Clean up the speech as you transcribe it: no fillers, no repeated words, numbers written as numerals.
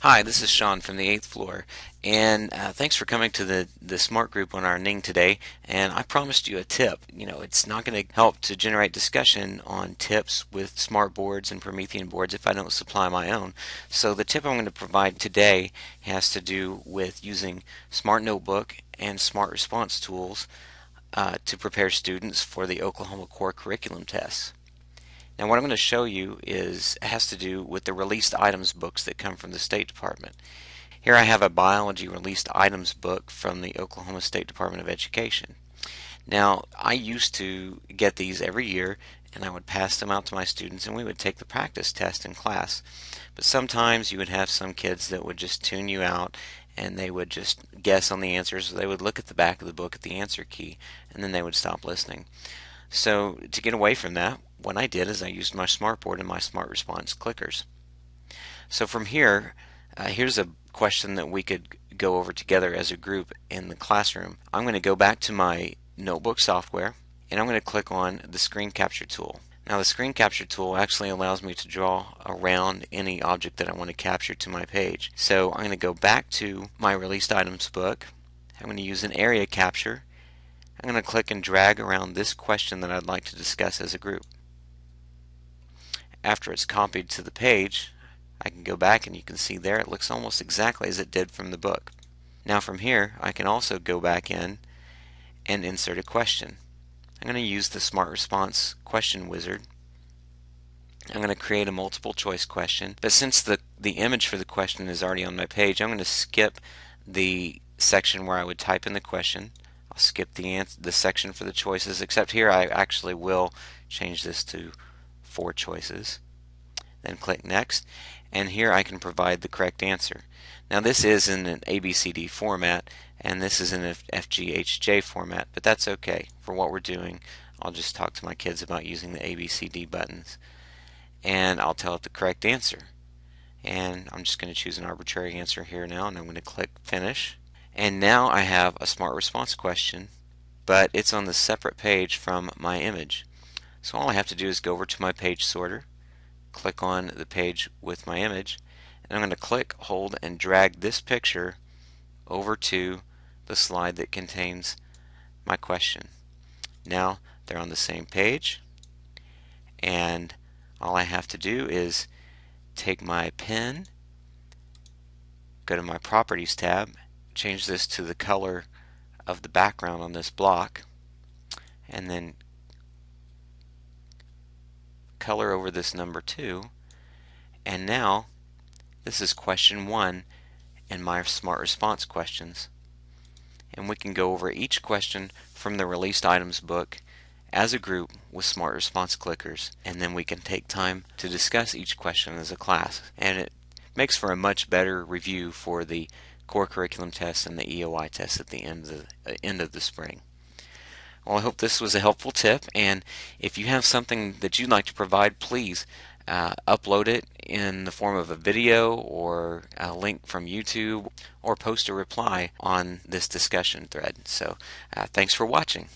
Hi, this is Sean from the 8th floor, and thanks for coming to the Smart Group on our Ning today. And I promised you a tip. It's not going to help to generate discussion on tips with smart boards and Promethean boards if I don't supply my own. So the tip I'm going to provide today has to do with using Smart Notebook and Smart Response tools to prepare students for the Oklahoma Core Curriculum tests. Now what I'm going to show you has to do with the released items books that come from the State Department. Here I have a biology released items book from the Oklahoma State Department of Education. Now I used to get these every year and I would pass them out to my students and we would take the practice test in class. But sometimes you would have some kids that would just tune you out and they would just guess on the answers. They would look at the back of the book at the answer key and then they would stop listening. So to get away from that, what I did is I used my smartboard and my smart response clickers. So from here, here's a question that we could go over together as a group in the classroom. I'm going to go back to my notebook software and I'm going to click on the screen capture tool. Now the screen capture tool actually allows me to draw around any object that I want to capture to my page. So I'm going to go back to my released items book. I'm going to use an area capture. I'm going to click and drag around this question that I'd like to discuss as a group. After it's copied to the page, I can go back and you can see there it looks almost exactly as it did from the book. Now from here I can also go back in and insert a question. I'm going to use the Smart Response question wizard. I'm going to create a multiple choice question, but since the image for the question is already on my page, I'm going to skip the section where I would type in the question. I'll skip the section for the choices, except here I actually will change this to 4 choices. Then click Next, and here I can provide the correct answer. Now this is in an ABCD format, and this is in an FGHJ format, but that's okay. For what we're doing, I'll just talk to my kids about using the ABCD buttons, and I'll tell it the correct answer. And I'm just going to choose an arbitrary answer here now, and I'm going to click Finish. And now I have a smart response question, but it's on the separate page from my image. So all I have to do is go over to my page sorter, click on the page with my image, and I'm going to click, hold, and drag this picture over to the slide that contains my question. Now they're on the same page, and all I have to do is take my pen, go to my Properties tab, change this to the color of the background on this block, and then color over this number 2, and now this is question 1 in my smart response questions, and we can go over each question from the released items book as a group with smart response clickers, and then we can take time to discuss each question as a class, and it makes for a much better review for the core curriculum tests and the EOI tests at the end of the spring. Well, I hope this was a helpful tip, and if you have something that you'd like to provide, please upload it in the form of a video or a link from YouTube, or post a reply on this discussion thread. So thanks for watching.